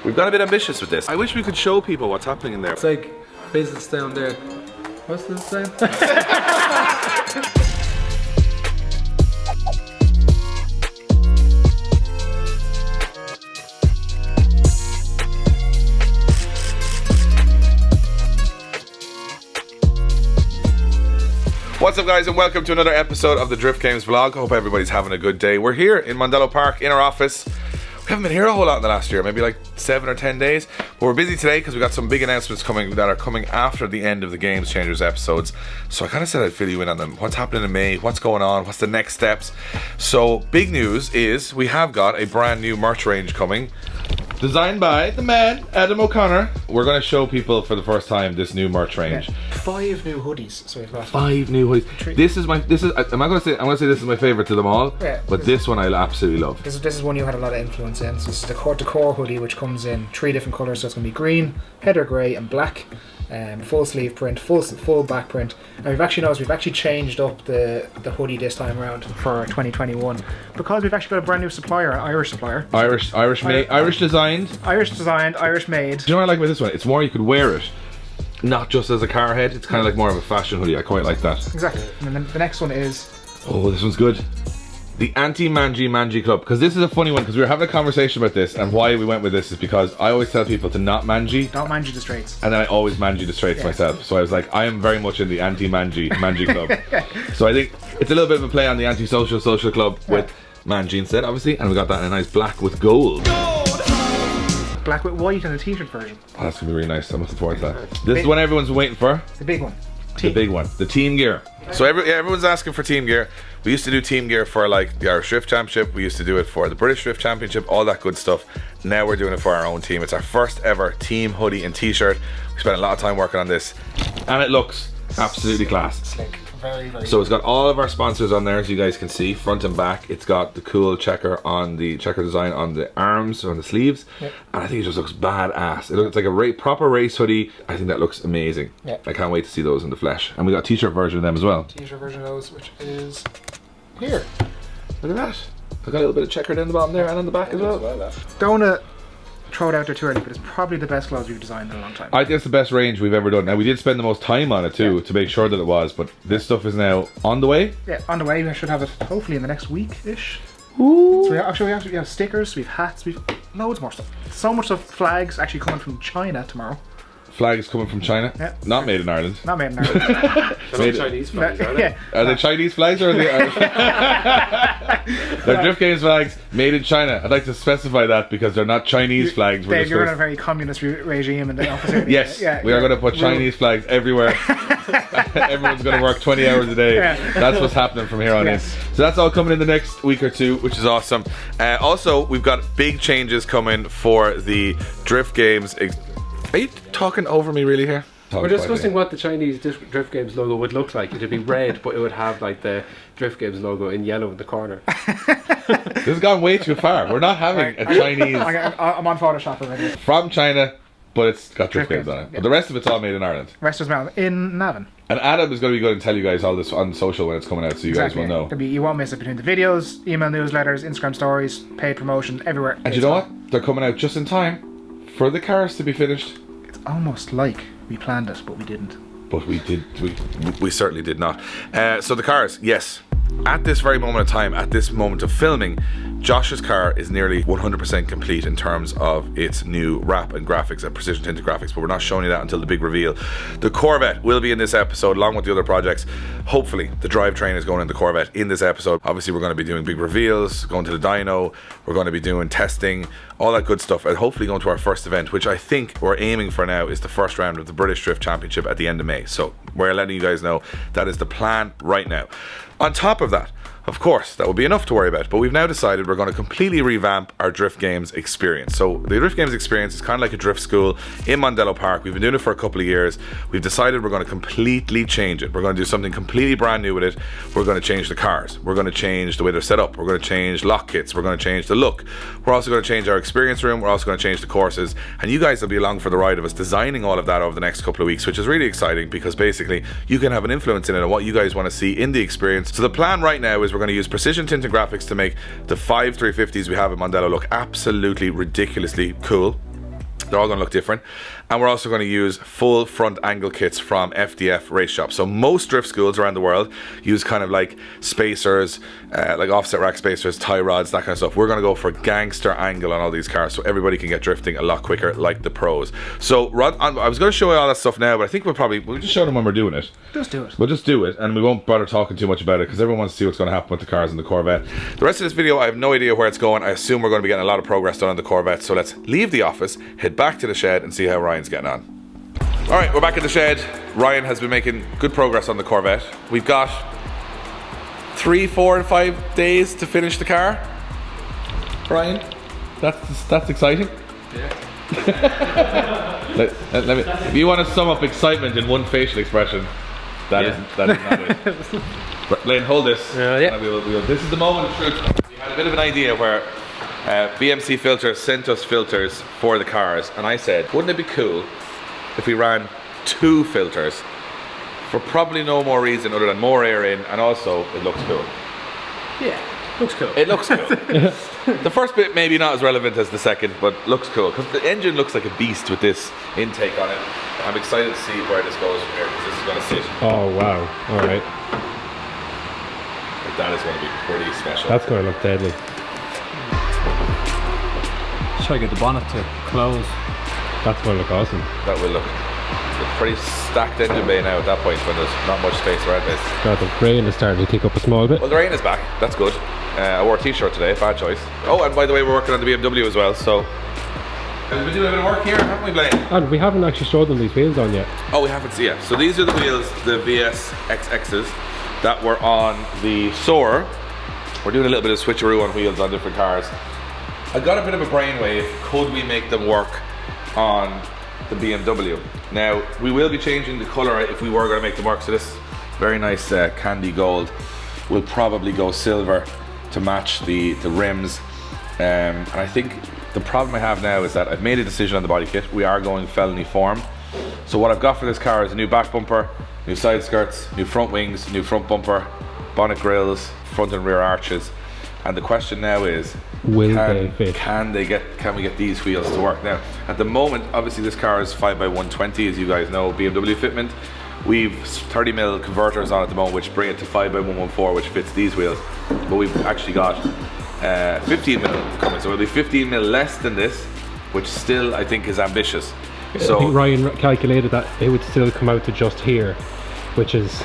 We've got a bit ambitious with this. I wish we could show people what's happening in there. It's like business down there. What's this saying? What's up, guys, and welcome to another episode of the Drift Games vlog. Hope everybody's having a good day. We're here in Mondello Park in our office. We haven't been here a whole lot in the last year, maybe like 7 or 10 days. But we're busy today because we got some big announcements coming that are coming after the end of the Games Changers episodes. So I kind of said I'd fill you in on them. What's happening in May? What's going on? What's the next steps? So big news is we have got a brand new merch range coming. Designed by the man, Adam O'Connor. We're going to show people for the first time this new merch range. Yeah. 5 new hoodies. So we've got 5 new hoodies. This is I'm not going to say, I'm going to say this is my favorite to them all. Yeah, but this one I absolutely love. This is one you had a lot of influence in. So this is the core hoodie, which comes in 3 different colours. So it's going to be green, heather grey and black. Full sleeve print, full back print, and we've actually changed up the hoodie this time around for 2021 because we've actually got a brand new supplier, an Irish supplier. Irish designed, Irish made. Do you know what I like about this one? It's more you could wear it, not just as a car head. It's kind of like more of a fashion hoodie. I quite like that. Exactly. And then the next one is, oh, this one's good. The Anti-Mangy Club, because this is a funny one, because we were having a conversation about this, and why we went with this is because I always tell people to not mangy. Don't mangy the straights. And then I always mangy the straights myself. So I was like, I am very much in the Anti-Mangy Club. So I think it's a little bit of a play on the Anti-Social Social Club with mangy instead, obviously, and we got that in a nice black with gold. Black with white and a t-shirt version. Oh, that's gonna be really nice. I'm looking forward to that. This is what everyone's been waiting for. It's the big one. The big one, the team gear. So everyone's asking for team gear. We used to do team gear for like the Irish Drift Championship. We used to do it for the British Drift Championship, all that good stuff. Now we're doing it for our own team. It's our first ever team hoodie and t-shirt. We spent a lot of time working on this, and it looks absolutely class. Slick. Very, very so it's got all of our sponsors on there, as you guys can see, front and back. It's got the cool checker design on the arms, on the sleeves, and I think it just looks badass. It looks like a proper race hoodie. I think that looks amazing. I can't wait to see those in the flesh. And we got a t-shirt version of them as well. T-shirt version of those, which is here. Look at that. I got a little bit of checker down the bottom there and on the back as well. Don't wanna throw it out there too early, but it's probably the best clothes we've designed in a long time. I think it's the best range we've ever done. Now we did spend the most time on it too, to make sure that it was, but this stuff is now on the way. Yeah, on the way. We should have it hopefully in the next week-ish. Ooh. So we have stickers, we have hats, we've loads more stuff. So much stuff. Flags actually coming from China tomorrow. Flags coming from China? Yeah. Not made in Ireland. Not made in Ireland. They're not Chinese flags, are they? Yeah. Are they Chinese flags or are they Irish? They're Drift Games flags made in China. I'd like to specify that because they're not Chinese flags. Dave, you're in a very communist regime in the office. Yes, we are going to put Chinese flags everywhere. Everyone's going to work 20 hours a day. That's what's happening from here on in. So that's all coming in the next week or two, which is awesome. Also, we've got big changes coming for the Drift Games. Are you talking over me really here? We're discussing what the Chinese Drift Games logo would look like. It'd be red, but it would have like the Drift Games logo in yellow in the corner. This has gone way too far. We're not having a Chinese. I'm on Photoshop already. From China, but it's got Drift Games on it. But the rest of it's all made in Ireland. Rest is in Navan. And Adam is going to be good and tell you guys all this on social when it's coming out, so you guys will know. You won't miss it between the videos, email newsletters, Instagram stories, paid promotion, everywhere. And you know what? They're coming out just in time for the cars to be finished. It's almost like we planned it, but we didn't. But we did. We certainly did not. So the cars, yes. At this very moment of time, at this moment of filming, Josh's car is nearly 100% complete in terms of its new wrap and graphics and precision tinted graphics, but we're not showing you that until the big reveal. The Corvette will be in this episode along with the other projects. Hopefully the drivetrain is going in the Corvette in this episode. Obviously we're going to be doing big reveals, going to the dyno, we're going to be doing testing, all that good stuff, and hopefully going to our first event, which I think we're aiming for now is the first round of the British Drift Championship at the end of May. So we're letting you guys know that is the plan right now. On top of that, of course, that will be enough to worry about, but we've now decided we're going to completely revamp our Drift Games experience. So the Drift Games experience is kind of like a drift school in Mondello Park. We've been doing it for a couple of years. We've decided we're going to completely change it. We're going to do something completely brand new with it. We're going to change the cars. We're going to change the way they're set up. We're going to change lock kits. We're going to change the look. We're also going to change our experience room. We're also going to change the courses. And you guys will be along for the ride of us designing all of that over the next couple of weeks, which is really exciting because basically you can have an influence in it and what you guys want to see in the experience. So the plan right now is we're going to use precision tinted graphics to make the 5 350s we have in Mondello look absolutely ridiculously cool. They're all going to look different. And we're also going to use full front angle kits from FDF Race Shop. So most drift schools around the world use kind of like spacers, like offset rack spacers, tie rods, that kind of stuff. We're going to go for gangster angle on all these cars so everybody can get drifting a lot quicker like the pros. So Rod, I was going to show you all that stuff now, but I think we'll just show them when we're doing it. Just do it. We'll just do it, and we won't bother talking too much about it because everyone wants to see what's going to happen with the cars in the Corvette. The rest of this video, I have no idea where it's going. I assume we're going to be getting a lot of progress done on the Corvette. So let's leave the office, head back to the shed and see how Ryan's getting on. Alright, we're back in the shed. Ryan has been making good progress on the Corvette. We've got 3, 4 and 5 days to finish the car. Ryan, that's exciting. Yeah. let me, if you want to sum up excitement in one facial expression, that is not it. Lane, hold this. Yeah. This is the moment of truth. We had a bit of an idea where BMC Filters sent us filters for the cars, and I said, wouldn't it be cool if we ran 2 filters for probably no more reason other than more air in, and also it looks cool. Yeah, looks cool. It looks cool. The first bit maybe not as relevant as the second, but looks cool because the engine looks like a beast with this intake on it. I'm excited to see where this goes from here because this is going to sit. Oh wow, alright. That is going to be pretty special. That's going to look deadly. Try to get the bonnet to close. That's going to look awesome. That will look pretty stacked engine bay now at that point when there's not much space around this. God, the rain is starting to kick up a small bit. Well, the rain is back. That's good. I wore a t-shirt today. Bad choice. Oh, and by the way, we're working on the BMW as well. So we've been doing a bit of work here, haven't we, Blaine? And we haven't actually showed them these wheels on yet. Oh, we haven't seen yet. So these are the wheels, the VS XXs that were on the Soar. We're doing a little bit of switcheroo on wheels on different cars. I got a bit of a brainwave. Could we make them work on the BMW? Now, we will be changing the colour if we were going to make them work. So this very nice candy gold will probably go silver to match the rims. And I think the problem I have now is that I've made a decision on the body kit. We are going felony form. So what I've got for this car is a new back bumper, new side skirts, new front wings, new front bumper, bonnet grills, front and rear arches. And the question now is, can we get these wheels to work? Now, at the moment, obviously this car is 5x120, as you guys know, BMW fitment. We've 30mm converters on at the moment, which bring it to 5x114, which fits these wheels. But we've actually got 15mm coming, so it'll be 15mm less than this, which still I think is ambitious. So I think Ryan calculated that it would still come out to just here, which is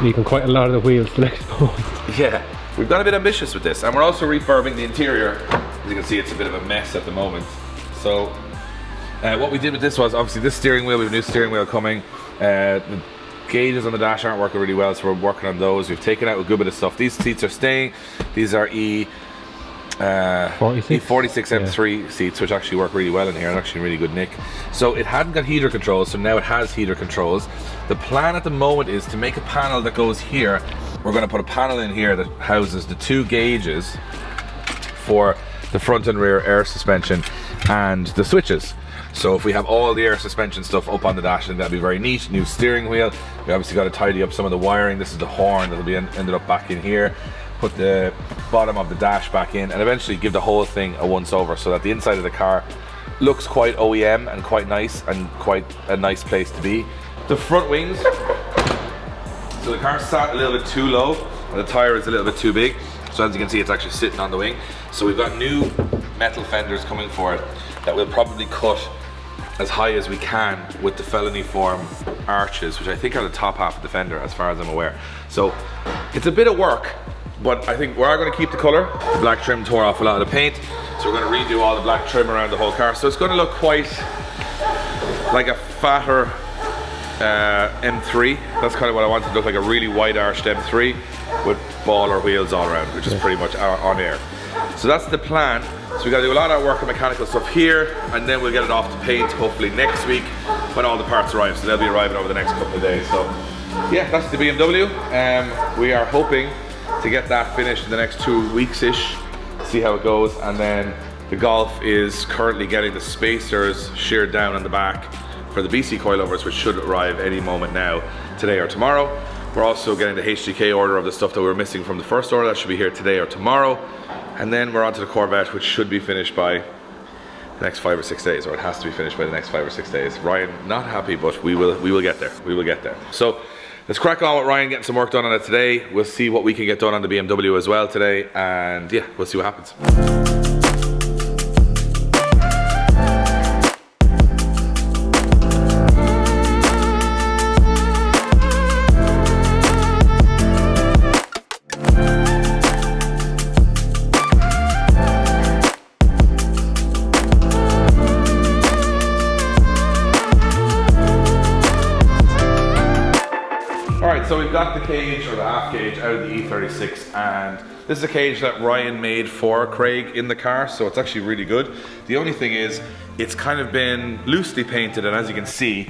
leaving quite a lot of the wheels still exposed. Yeah, we've got a bit ambitious with this, and we're also refurbing the interior. As you can see, it's a bit of a mess at the moment. So what we did with this was, obviously this steering wheel, we have a new steering wheel coming. The gauges on the dash aren't working really well, so we're working on those. We've taken out a good bit of stuff. These seats are staying. These are E46 M3 seats, which actually work really well in here and actually in really good nick. So it hadn't got heater controls, so now it has heater controls. The plan at the moment is to make a panel that goes here. We're going to put a panel in here that houses the 2 gauges for the front and rear air suspension and the switches. So if we have all the air suspension stuff up on the dash, then that'd be very neat. New steering wheel. We obviously got to tidy up some of the wiring. This is the horn that'll be ended up back in here. Put the bottom of the dash back in, and eventually give the whole thing a once over so that the inside of the car looks quite OEM and quite nice and quite a nice place to be. The front wings. So the car sat a little bit too low and the tire is a little bit too big. So as you can see, it's actually sitting on the wing. So we've got new metal fenders coming for it that we'll probably cut as high as we can with the felony form arches, which I think are the top half of the fender as far as I'm aware. So it's a bit of work, but I think we are going to keep the colour. The black trim tore off a lot of the paint, so we're going to redo all the black trim around the whole car. So it's going to look quite like a fatter M3. That's kind of what I want to look like, a really wide arched M3 with baller wheels all around, which is pretty much on air. So that's the plan. So we got to do a lot of work on mechanical stuff here, and then we'll get it off to paint hopefully next week when all the parts arrive. So they'll be arriving over the next couple of days. So yeah, that's the BMW. We are hoping to get that finished in the next 2 weeks-ish, see how it goes. And then the Golf is currently getting the spacers sheared down on the back for the BC coilovers, which should arrive any moment now, today or tomorrow. We're also getting the HGK order of the stuff that we were missing from the first order. That should be here today or tomorrow. And then we're on to the Corvette, which should be finished by next 5 or 6 days, or it has to be finished by the next 5 or 6 days. Ryan, not happy, but we will get there. We will get there. So let's crack on with Ryan getting some work done on it today. We'll see what we can get done on the BMW as well today, and yeah, we'll see what happens. So we've got the cage, or the half cage, out of the E36, and this is a cage that Ryan made for Craig in the car, so it's actually really good. The only thing is, it's kind of been loosely painted, and as you can see,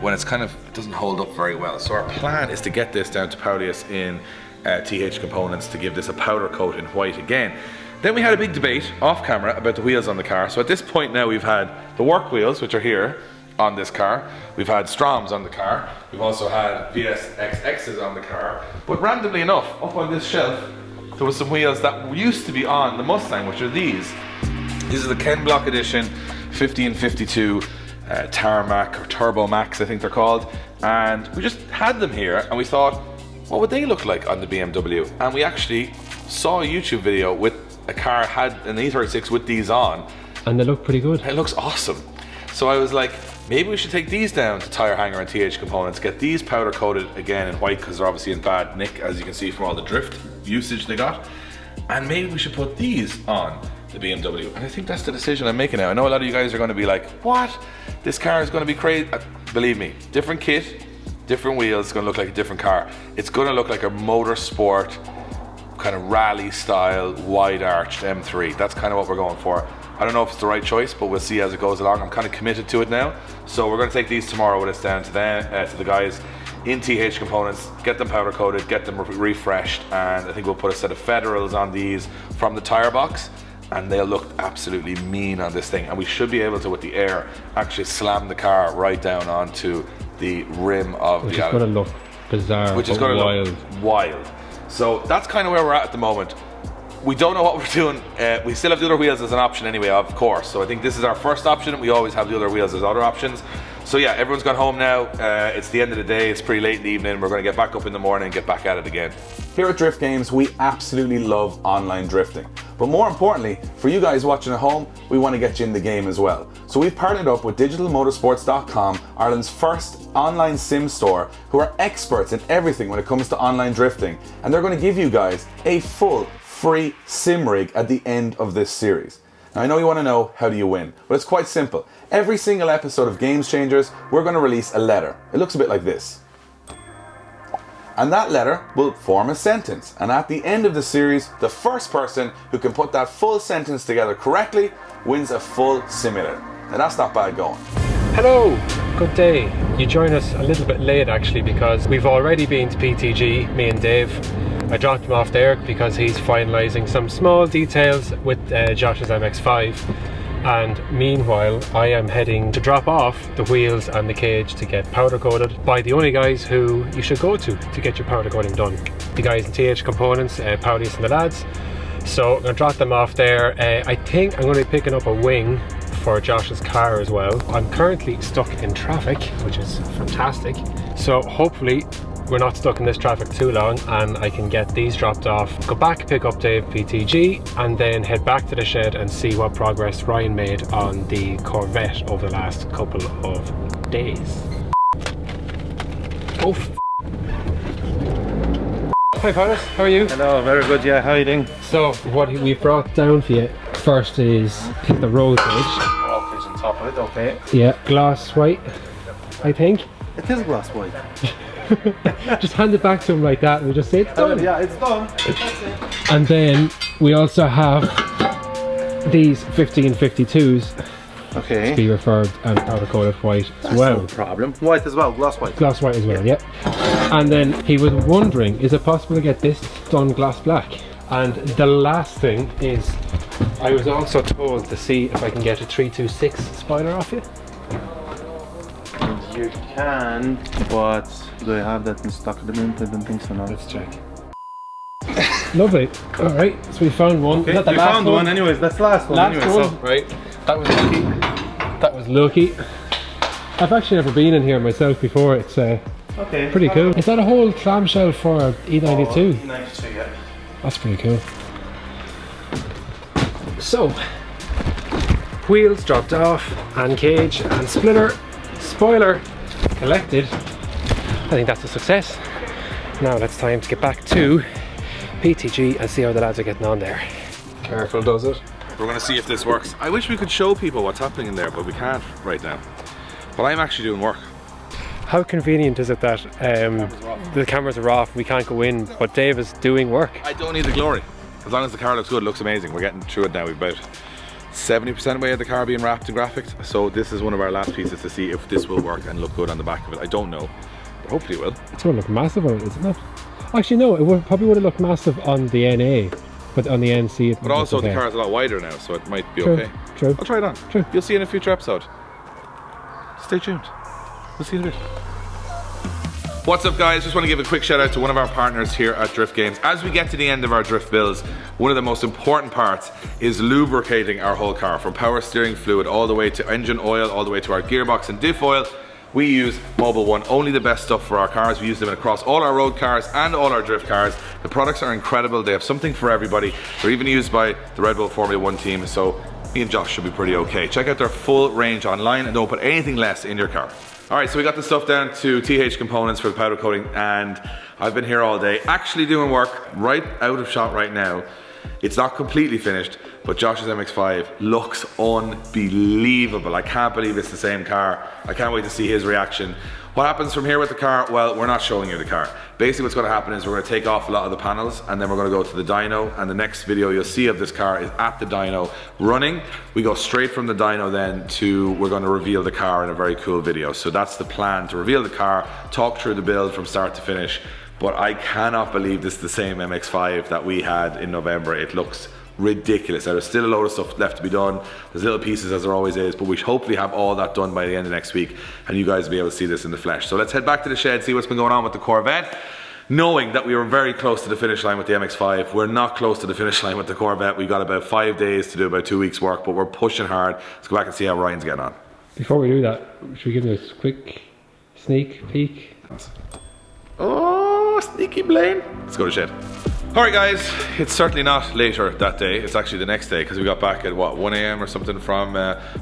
when it's kind of, it doesn't hold up very well. So our plan is to get this down to Paulius in TH Components to give this a powder coat in white again. Then we had a big debate off camera about the wheels on the car. So at this point now we've had the work wheels, which are here on this car. We've had Stroms on the car. We've also had VSXXs on the car. But randomly enough, up on this shelf, there was some wheels that used to be on the Mustang, which are these. These are the Ken Block Edition 1552 Tarmac or Turbo Max, I think they're called. And we just had them here and we thought, what would they look like on the BMW? And we actually saw a YouTube video with a car had an E36 with these on. And they look pretty good. It looks awesome. So I was like, maybe we should take these down to Tire Hanger and TH Components, get these powder coated again in white because they're obviously in bad nick, as you can see from all the drift usage they got. And maybe we should put these on the BMW. And I think that's the decision I'm making now. I know a lot of you guys are going to be like, what? This car is going to be crazy. Believe me, different kit, different wheels, it's going to look like a different car. It's going to look like a motorsport, kind of rally style, wide arched M3. That's kind of what we're going for. I don't know if it's the right choice, but we'll see as it goes along. I'm kind of committed to it now. So we're going to take these tomorrow with us down to the guys in TH Components, get them powder coated, get them refreshed, and I think we'll put a set of Federals on these from the tire box, and they'll look absolutely mean on this thing. And we should be able to, with the air, actually slam the car right down onto the rim of which the is going to look bizarre, which is going to look wild. So that's kind of where we're at the moment. We don't know what we're doing. We still have the other wheels as an option anyway, of course. So I think this is our first option. We always have the other wheels as other options. So yeah, everyone's gone home now. It's the end of the day. It's pretty late in the evening. We're going to get back up in the morning and get back at it again. Here at Drift Games, we absolutely love online drifting. But more importantly, for you guys watching at home, we want to get you in the game as well. So we've partnered up with digitalmotorsports.com, Ireland's first online sim store, who are experts in everything when it comes to online drifting. And they're going to give you guys a full free sim rig at the end of this series. Now I know you want to know, how do you win? But it's quite simple. Every single episode of Games Changers, we're going to release a letter. It looks a bit like this. And that letter will form a sentence. And at the end of the series, the first person who can put that full sentence together correctly wins a full simulator. Now that's not bad going. Hello, good day. You join us a little bit late actually because we've already been to PTG, me and Dave. I dropped him off there because he's finalising some small details with Josh's MX-5, and meanwhile I am heading to drop off the wheels and the cage to get powder coated by the only guys who you should go to get your powder coating done. The guys in TH Components, Paulius and the lads. So I'm going to drop them off there. I think I'm going to be picking up a wing for Josh's car as well. I'm currently stuck in traffic, which is fantastic. So hopefully we're not stuck in this traffic too long and I can get these dropped off, go back, pick up Dave PTG, and then head back to the shed and see what progress Ryan made on the Corvette over the last couple of days. Oh, hi Paulus, how are you? Hello, very good, yeah, how are you doing? So what we've brought down for you first is the roll cage. Roll cage on top of it, okay. Yeah, glass white, I think. It is glass white. Just hand it back to him like that and we just say it's done. Yeah, it's done. That's it. And then we also have these 1552s Okay. to be refurbed and powder coated white as well. No problem. White as well, glass white. Glass white as well, yeah. And then he was wondering, is it possible to get this done glass black? And the last thing is, I was also told to see if I can get a 326 spoiler off you. You can, but do I have that in stock at the moment? I don't think so now. Let's check. Lovely. Alright, so we found one. Okay, Is that the you last found one anyways, that's the last one Last anyway. one. So, right. That was lucky. That was lucky. I've actually never been in here myself before. It's pretty cool. Is that a whole clamshell for E92? E92, yeah. That's pretty cool. So, wheels dropped off, and cage and splitter, spoiler collected. I think that's a success. Now it's time to get back to PTG and see how the lads are getting on there. Careful, does it? We're going to see if this works. I wish we could show people what's happening in there, but we can't right now. But I'm actually doing work. How convenient is it that the cameras are off, we can't go in, but Dave is doing work? I don't need the glory. As long as the car looks good, it looks amazing. We're getting through it now. We've about 70% away of the car being wrapped and graphics. So this is one of our last pieces to see if this will work and look good on the back of it. I don't know, but hopefully it will. It's going to look massive on it, isn't it? Actually no, probably would have looked massive on the NA, but on the NC it But also okay. the car is a lot wider now, so it might be True, okay. true. I'll try it on. True. You'll see in a future episode. Stay tuned. We'll see you in a bit. What's up guys, just want to give a quick shout out to one of our partners here at Drift Games. As we get to the end of our drift builds, one of the most important parts is lubricating our whole car, from power steering fluid all the way to engine oil, all the way to our gearbox and diff oil. We use Mobil 1, only the best stuff for our cars. We use them across all our road cars and all our drift cars. The products are incredible, they have something for everybody. They're even used by the Red Bull Formula 1 team, so me and Josh should be pretty okay. Check out their full range online and don't put anything less in your car. Alright, so we got the stuff down to TH Components for the powder coating, and I've been here all day actually doing work right out of shot right now. It's not completely finished, but Josh's MX-5 looks unbelievable. I can't believe it's the same car. I can't wait to see his reaction. What happens from here with the car? Well, we're not showing you the car. Basically what's going to happen is we're going to take off a lot of the panels, and then we're going to go to the dyno, and the next video you'll see of this car is at the dyno running. We go straight from the dyno then to, we're going to reveal the car in a very cool video. So that's the plan, to reveal the car, talk through the build from start to finish. But I cannot believe this is the same MX-5 that we had in November. It looks ridiculous. There's still a load of stuff left to be done. There's little pieces as there always is, but we should hopefully have all that done by the end of next week, and you guys will be able to see this in the flesh. So let's head back to the shed, see what's been going on with the Corvette. Knowing that we were very close to the finish line with the MX-5, we're not close to the finish line with the Corvette. We've got about 5 days to do about 2 weeks work, but we're pushing hard. Let's go back and see how Ryan's getting on. Before we do that, should we give them a quick sneak peek? Oh, sneaky Blaine. Let's go to shed. Alright guys, it's certainly not later that day, it's actually the next day, because we got back at what, 1 AM or something from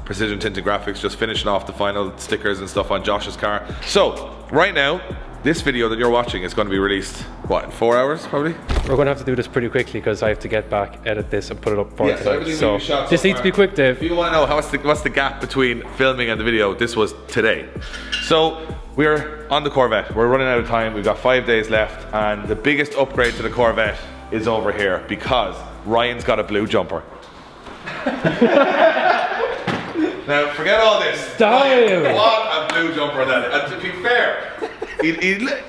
Precision Tinted Graphics, just finishing off the final stickers and stuff on Josh's car. So, right now, this video that you're watching is going to be released, what, in 4 hours probably? We're going to have to do this pretty quickly because I have to get back, edit this and put it up for Yeah, so everything's gonna be shot this so needs to far. be quick, Dave. If you want to know what's the gap between filming and the video, this was today. So, we're on the Corvette, we're running out of time, we've got 5 days left, and the biggest upgrade to the Corvette is over here because Ryan's got a blue jumper. Now forget all this. Style. Ryan, what a blue jumper that is. And to be fair,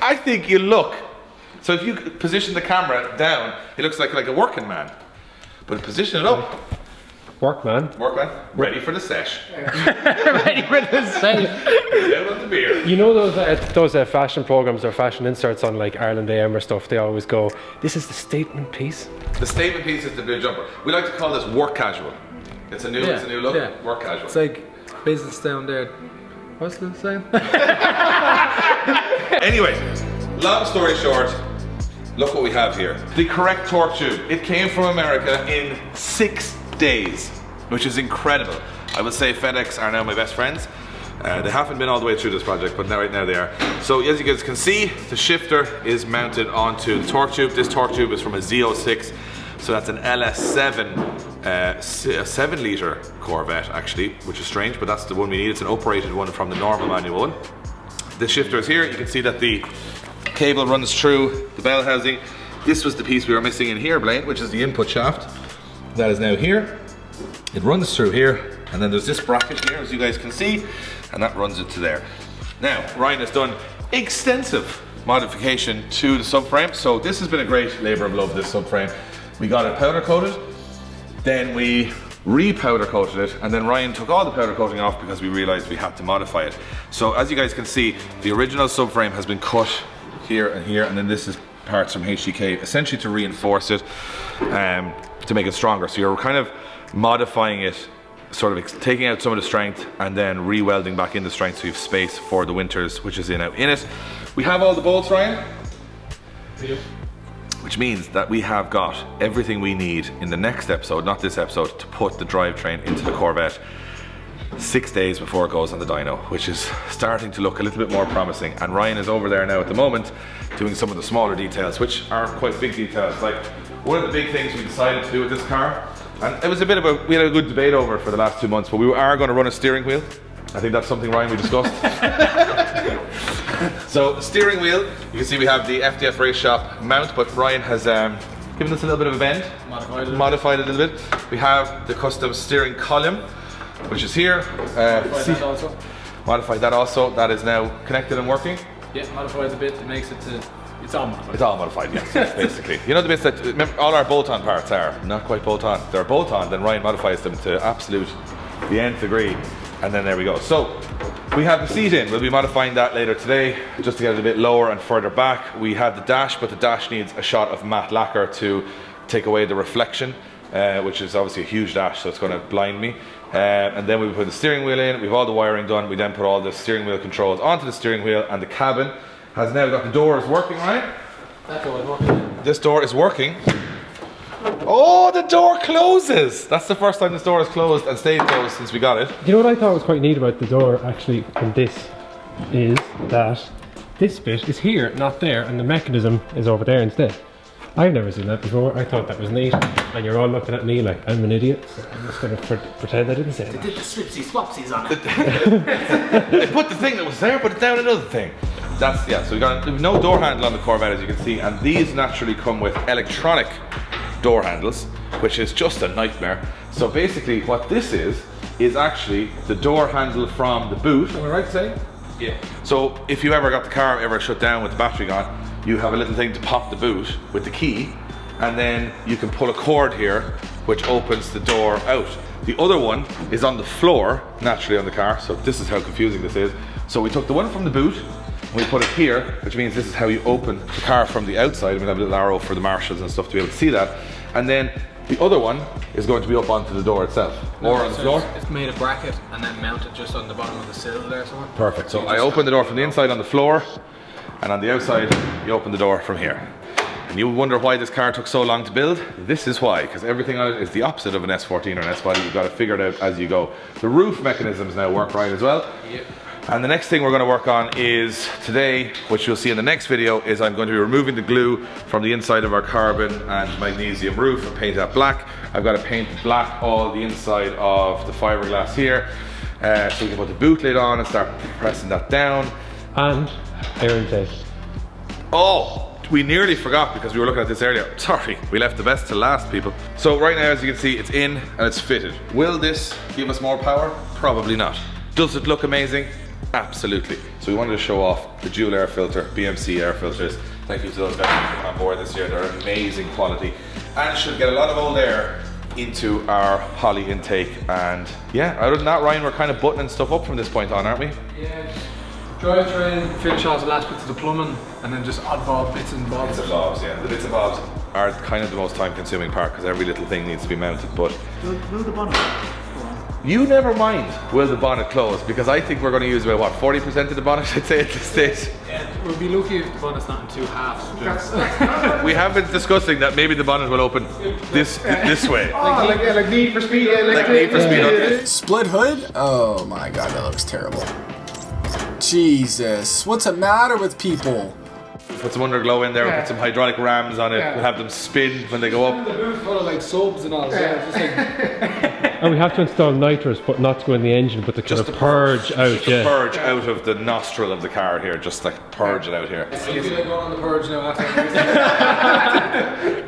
I think you look. So if you position the camera down, it looks like a working man. But position it up. Workman. Workman, ready for the sesh. Ready for the sale. Down with the beer. You know those fashion programs or fashion inserts on like Ireland AM or stuff, they always go, this is the statement piece. The statement piece is the blue jumper. We like to call this work casual. It's a new look. Yeah. Work casual. It's like business down there. What's the saying? Anyway, long story short, look what we have here. The correct torque tube. It came from America in 6 days, which is incredible. I would say FedEx are now my best friends. They haven't been all the way through this project, but right now they are. So as you guys can see, the shifter is mounted onto the torque tube. This torque tube is from a Z06, so that's an LS7, a 7 litre Corvette actually, which is strange, but that's the one we need. It's an uprated one from the normal manual one. The shifter is here. You can see that the cable runs through the bell housing. This was the piece we were missing in here, Blaine, which is the input shaft. That is now here. It runs through here, and then there's this bracket here, as you guys can see, and that runs into there. Now, Ryan has done extensive modification to the subframe, so this has been a great labor of love, this subframe. We got it powder coated, then we re-powder coated it, and then Ryan took all the powder coating off because we realized we had to modify it. So as you guys can see, the original subframe has been cut here, and then this is parts from HDK, essentially to reinforce it, to make it stronger. So you're kind of modifying it sort of taking out some of the strength and then re-welding back in the strength so you have space for the winters, which is out in it. We have all the bolts, Ryan. Which means that we have got everything we need in the next episode, not this episode, to put the drivetrain into the Corvette 6 days before it goes on the dyno, which is starting to look a little bit more promising. And Ryan is over there now at the moment doing some of the smaller details, which are quite big details. Like one of the big things we decided to do with this car, and it was a bit of a, we had a good debate over it for the last 2 months, but we are going to run a steering wheel. I think that's something, Ryan, we discussed. So the steering wheel, you can see we have the FDF Race Shop mount, but Ryan has given us a little bit of a bend, modified it a little bit. We have the custom steering column, which is here. Modified that also. That is now connected and working. Yeah, modified a bit. It makes it to. It's all modified. It's all modified, yes, basically. You know the bits that, remember, all our bolt-on parts are not quite bolt-on. They're bolt-on, then Ryan modifies them to absolute the nth degree, and then there we go. So we have the seat in. We'll be modifying that later today, just to get it a bit lower and further back. We have the dash, but the dash needs a shot of matte lacquer to take away the reflection, which is obviously a huge dash, so it's going to blind me. And then we put the steering wheel in. We've all the wiring done. We then put all the steering wheel controls onto the steering wheel, and the cabin has now got the doors working, right? That door is working. This door is working. Oh, the door closes! That's the first time this door has closed and stayed closed since we got it. You know what I thought was quite neat about the door actually in this is that this bit is here, not there, and the mechanism is over there instead. I've never seen that before. I thought that was neat, and you're all looking at me like I'm an idiot, so I'm just going to pretend I didn't say that. They did the swipsy swapsies on it. They put the thing that was there, put it down another thing. That's, yeah, so we've got no door handle on the Corvette, as you can see, and these naturally come with electronic door handles, which is just a nightmare. So basically what this is actually the door handle from the boot. Am I right to say? Yeah. So if you ever got the car ever shut down with the battery gone, you have a little thing to pop the boot with the key, and then you can pull a cord here which opens the door out. The other one is on the floor, naturally, on the car, so this is how confusing this is. So we took the one from the boot, we put it here, which means this is how you open the car from the outside. We have a little arrow for the marshals and stuff to be able to see that. And then the other one is going to be up onto the door itself, or on the floor. It's made a bracket and then mounted just on the bottom of the sill there somewhere. Perfect. So I open the door from the inside on the floor, and on the outside you open the door from here. And you wonder why this car took so long to build? This is why, because everything on it is the opposite of an S14 or an S-body. You've got to figure it out as you go. The roof mechanisms now work right as well. Yep. And the next thing we're going to work on is today, which you'll see in the next video, is I'm going to be removing the glue from the inside of our carbon and magnesium roof and paint that black. I've got to paint black all the inside of the fiberglass here, so we can put the boot lid on and start pressing that down. And air intake. Oh! We nearly forgot because we were looking at this earlier. Sorry, we left the best to last, people. So right now, as you can see, it's in and it's fitted. Will this give us more power? Probably not. Does it look amazing? Absolutely. So we wanted to show off the dual air filter, BMC air filters. Thank you to those guys for coming on board this year. They're amazing quality and should get a lot of old air into our Holly intake. And yeah, other than that, Ryan, we're kind of buttoning stuff up from this point on, aren't we? Yeah. Drivetrain, finish off the last bits of the plumbing, and then just oddball bits and bobs. Bits and bobs, yeah. The bits and bobs are kind of the most time-consuming part because every little thing needs to be mounted. But Will the bonnet? you never mind, will the bonnet close? Because I think we're going to use about what, 40% of the bonnet, I'd say, at this stage. Yeah, we'll be lucky if the bonnet's not in two halves. We have been discussing that maybe the bonnet will open this way. Like Need for Speed. Like Need for Speed. Split hood? Oh my god, that looks terrible. Jesus, what's the matter with people? Put some underglow in there, we'll put some hydraulic rams on it, we'll have them spin when they go up. The boot full of like subs and all, so just like... And we have to install nitrous, but not to go in the engine, but to kind of purge out, Just to purge out of the nostril of the car here, just like purge it out here. I feel like going on the purge now after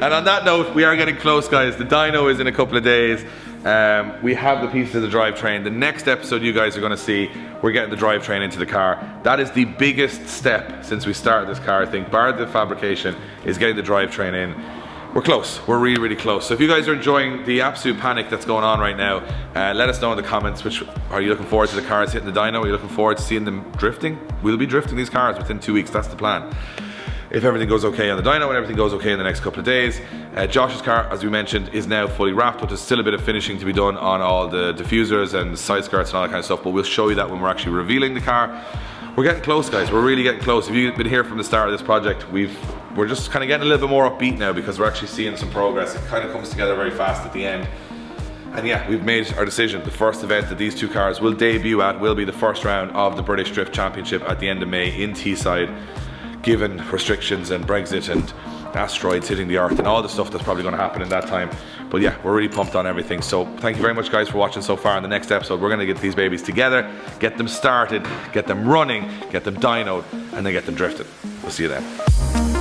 And on that note, we are getting close, guys. The dyno is in a couple of days. We have the pieces of the drivetrain. The next episode you guys are going to see, we're getting the drivetrain into the car. That is the biggest step since we started this car, I think, bar the fabrication, is getting the drivetrain in. We're close. We're really, really close. So if you guys are enjoying the absolute panic that's going on right now, let us know in the comments. Are you looking forward to the cars hitting the dyno? Are you looking forward to seeing them drifting? We'll be drifting these cars within 2 weeks. That's the plan. if everything goes okay on the dyno and everything goes okay in the next couple of days. Josh's car, as we mentioned, is now fully wrapped, but there's still a bit of finishing to be done on all the diffusers and side skirts and all that kind of stuff, but we'll show you that when we're actually revealing the car. We're getting close, guys. We're really getting close. If you've been here from the start of this project, we're just kind of getting a little bit more upbeat now because we're actually seeing some progress. It kind of comes together very fast at the end. And yeah, we've made our decision. The first event that these two cars will debut at will be the first round of the British Drift Championship at the end of May in Teesside, given restrictions and Brexit and asteroids hitting the earth and all the stuff that's probably going to happen in that time. But yeah, we're really pumped on everything. So thank you very much, guys, for watching so far. In the next episode, we're going to get these babies together, get them started, get them running, get them dynoed, and then get them drifted. We'll see you then.